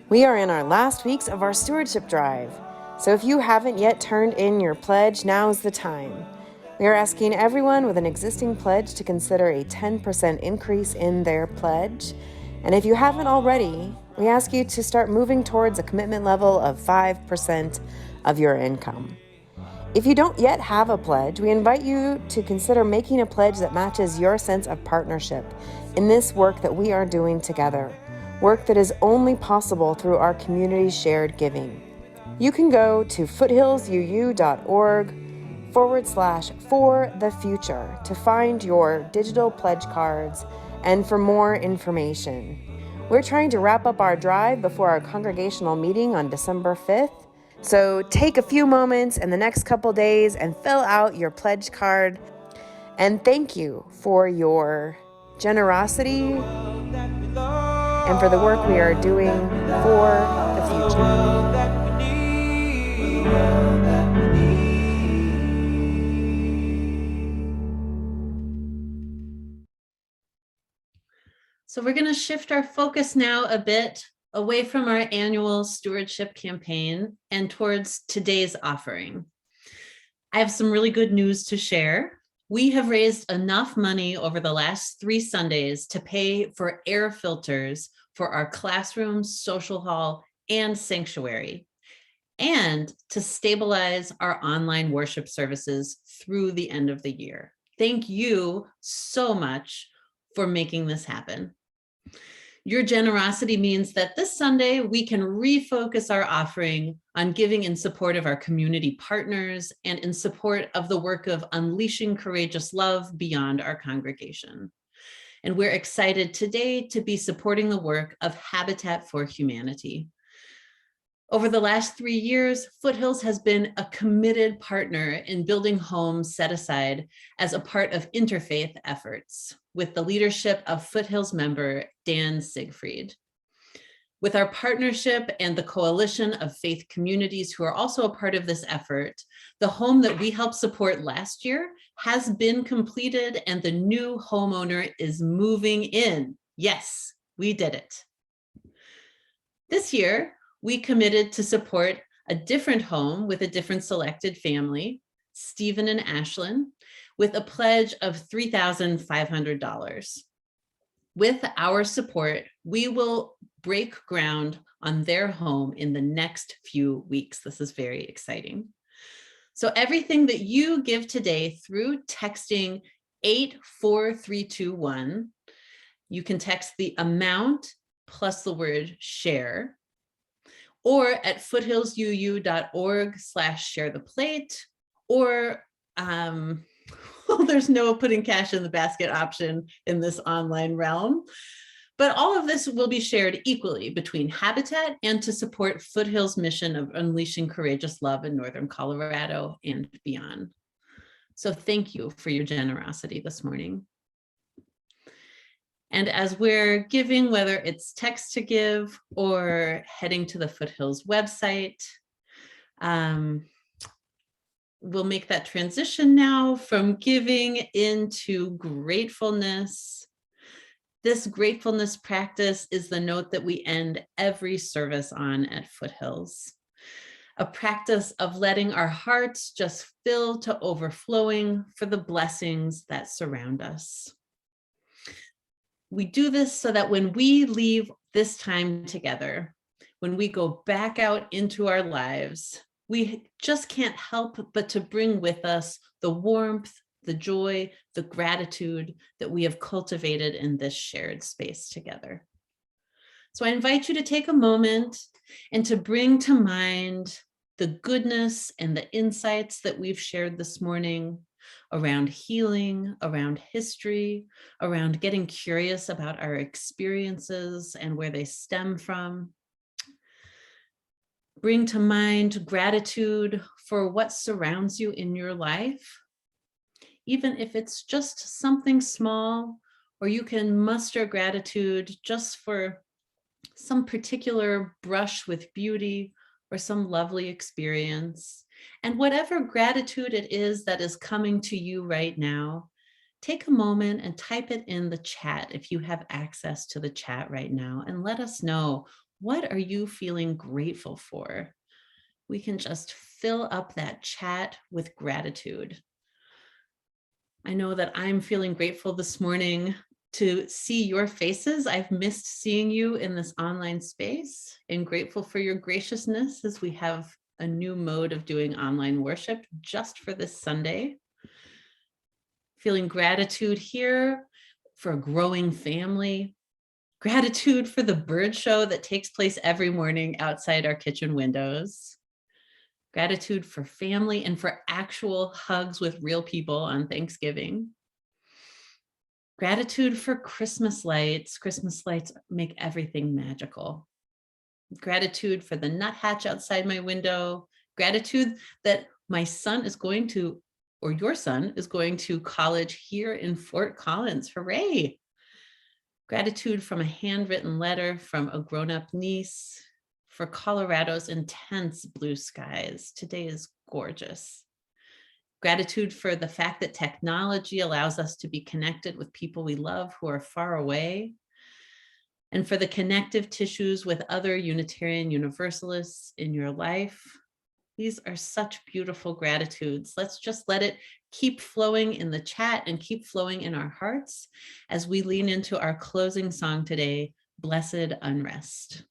We are in our last weeks of our stewardship drive, so if you haven't yet turned in your pledge, now's the time. We are asking everyone with an existing pledge to consider a 10% increase in their pledge, and if you haven't already, we ask you to start moving towards a commitment level of 5% of your income. If you don't yet have a pledge, we invite you to consider making a pledge that matches your sense of partnership in this work that we are doing together, work that is only possible through our community shared giving. You can go to foothillsuu.org/for-the-future to find your digital pledge cards and for more information. We're trying to wrap up our drive before our congregational meeting on December 5th. So take a few moments in the next couple days and fill out your pledge card. And thank you for your generosity and for the work we are doing for the future. So we're going to shift our focus now a bit away from our annual stewardship campaign and towards today's offering. I have some really good news to share. We have raised enough money over the last 3 Sundays to pay for air filters for our classrooms, social hall, and sanctuary. and to stabilize our online worship services through the end of the year. Thank you so much for making this happen. Your generosity means that this Sunday we can refocus our offering on giving in support of our community partners and in support of the work of unleashing courageous love beyond our congregation. And we're excited today to be supporting the work of Habitat for Humanity. Over the last 3 years, Foothills has been a committed partner in building homes set aside as a part of interfaith efforts with the leadership of Foothills member Dan Siegfried. With our partnership and the coalition of faith communities who are also a part of this effort, the home that we helped support last year has been completed and the new homeowner is moving in. Yes, we did it. This year, we committed to support a different home with a different selected family, Stephen and Ashlyn, with a pledge of $3,500. With our support, we will break ground on their home in the next few weeks. This is very exciting. So everything that you give today through texting 84321, you can text the amount plus the word share, or at foothillsuu.org/sharetheplate, or well, there's no putting cash in the basket option in this online realm. But all of this will be shared equally between Habitat and to support Foothills' mission of unleashing courageous love in Northern Colorado and beyond. So thank you for your generosity this morning. And as we're giving, whether it's text to give or heading to the Foothills website, we'll make that transition now from giving into gratefulness. This gratefulness practice is the note that we end every service on at Foothills. A practice of letting our hearts just fill to overflowing for the blessings that surround us. We do this so that when we leave this time together, when we go back out into our lives, we just can't help but to bring with us the warmth, the joy, the gratitude that we have cultivated in this shared space together. So I invite you to take a moment and to bring to mind the goodness and the insights that we've shared this morning around healing, around history, around getting curious about our experiences and where they stem from. Bring to mind gratitude for what surrounds you in your life, even if it's just something small, or you can muster gratitude just for some particular brush with beauty or some lovely experience. And whatever gratitude it is that is coming to you right now, take a moment and type it in the chat if you have access to the chat right now, and let us know, what are you feeling grateful for? We can just fill up that chat with gratitude. I know that I'm feeling grateful this morning to see your faces. I've missed seeing you in this online space, and grateful for your graciousness as we have a new mode of doing online worship just for this Sunday. Feeling gratitude here for a growing family. Gratitude for the bird show that takes place every morning outside our kitchen windows. Gratitude for family and for actual hugs with real people on Thanksgiving. Gratitude for Christmas lights. Christmas lights make everything magical. Gratitude for the nuthatch outside my window. Gratitude that my son is going to, or your son is going to college here in Fort Collins. Hooray! Gratitude from a handwritten letter from a grown-up niece, for Colorado's intense blue skies. Today is gorgeous. Gratitude for the fact that technology allows us to be connected with people we love who are far away, and for the connective tissues with other Unitarian Universalists in your life. These are such beautiful gratitudes. Let's just let it keep flowing in the chat and keep flowing in our hearts as we lean into our closing song today, Blessed Unrest.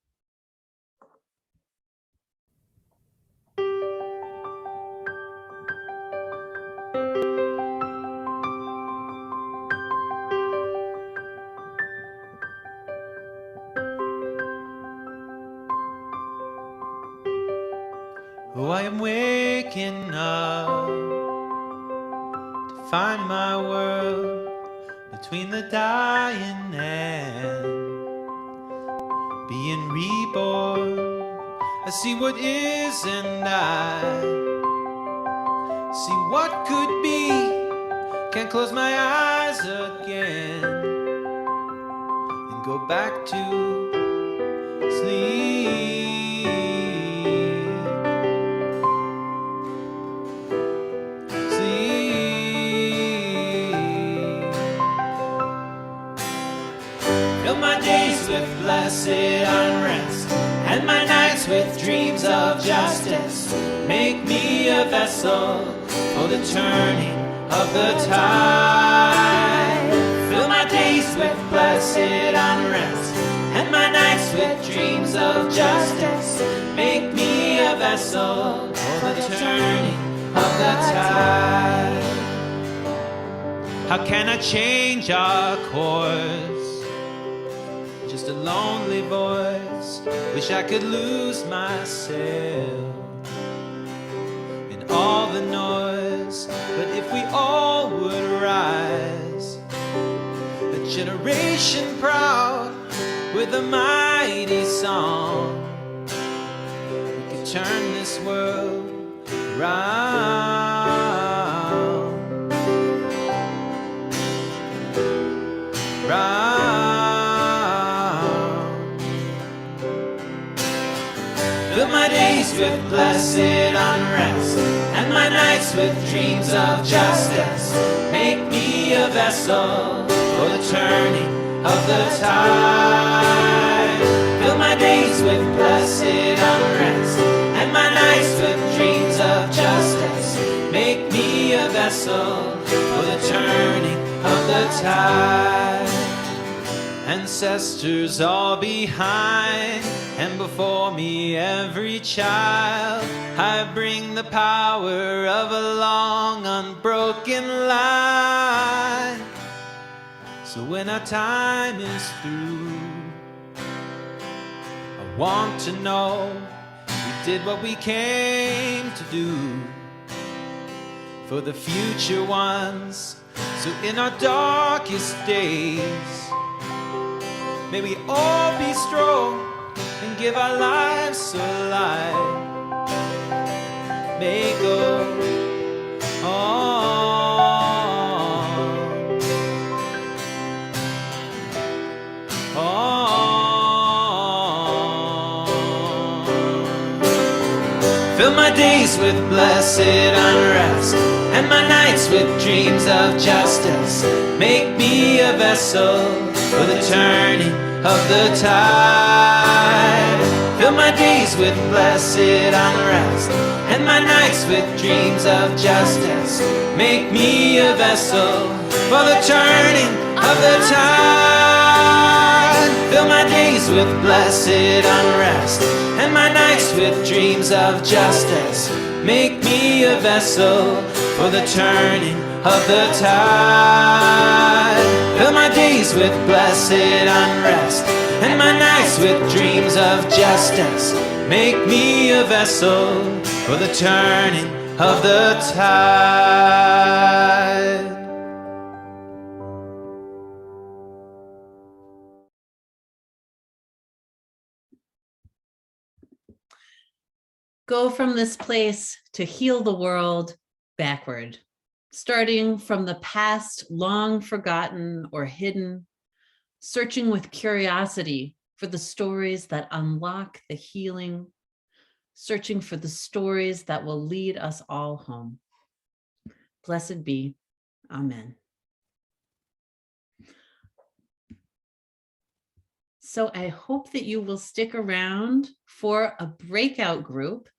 I am waking up to find my world between the dying and being reborn. I see what is and I see what could be. Can't close my eyes again and go back to sleep. Sleep. Fill my days with blessed unrest and my nights with dreams of justice. Make me a vessel for the turning of the tide. Fill my days with blessed unrest and my nights with dreams of justice. Make me a vessel for the turning of the tide. How can I change our course? Just a lonely voice. Wish I could lose myself in all the noise. But if we all would rise, a generation proud with a mighty song, we could turn this world round, round. Fill my days with blessed unrest and my nights with dreams of justice. Make me a vessel for the turning of the tide. Fill my days with blessed unrest and my nights with dreams of justice. Make me a vessel for the turning of the tide. Ancestors all behind and before me every child, I bring the power of a long unbroken line. So when our time is through, I want to know we did what we came to do for the future ones. So in our darkest days, may we all be strong and give our lives a light. May go on, on. Fill my days with blessed unrest and my nights with dreams of justice. Make me a vessel for the turning of the tide. Fill my days with blessed unrest and my nights with dreams of justice. Make me a vessel for the turning of the tide. Fill my days with blessed unrest and my nights with dreams of justice. Make me a vessel for the turning of the tide. Fill my days with blessed unrest and my nights with dreams of justice. Make me a vessel for the turning of the tide. Go from this place to heal the world backward, starting from the past long forgotten or hidden, searching with curiosity for the stories that unlock the healing, searching for the stories that will lead us all home. Blessed be. Amen. So I hope that you will stick around for a breakout group.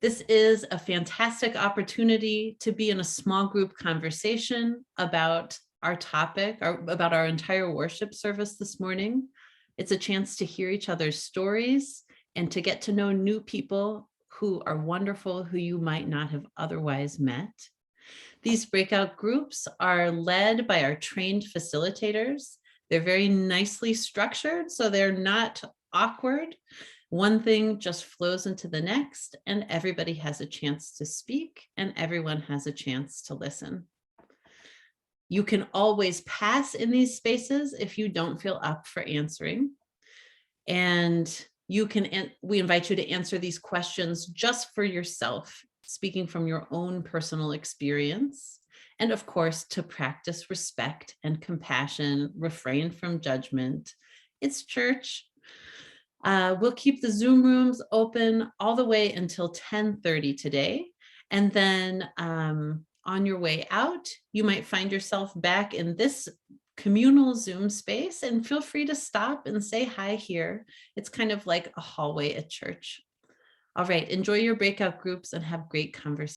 This is a fantastic opportunity to be in a small group conversation about our topic, or about our entire worship service this morning. It's a chance to hear each other's stories and to get to know new people who are wonderful, who you might not have otherwise met. These breakout groups are led by our trained facilitators. They're very nicely structured, so they're not awkward. One thing just flows into the next, and everybody has a chance to speak, and everyone has a chance to listen. You can always pass in these spaces if you don't feel up for answering. And we invite you to answer these questions just for yourself, speaking from your own personal experience. And of course, to practice respect and compassion, refrain from judgment. It's church. We'll keep the Zoom rooms open all the way until 10:30 today. And then on your way out, you might find yourself back in this communal Zoom space, and feel free to stop and say hi here. It's kind of like a hallway at church. All right, enjoy your breakout groups and have great conversations.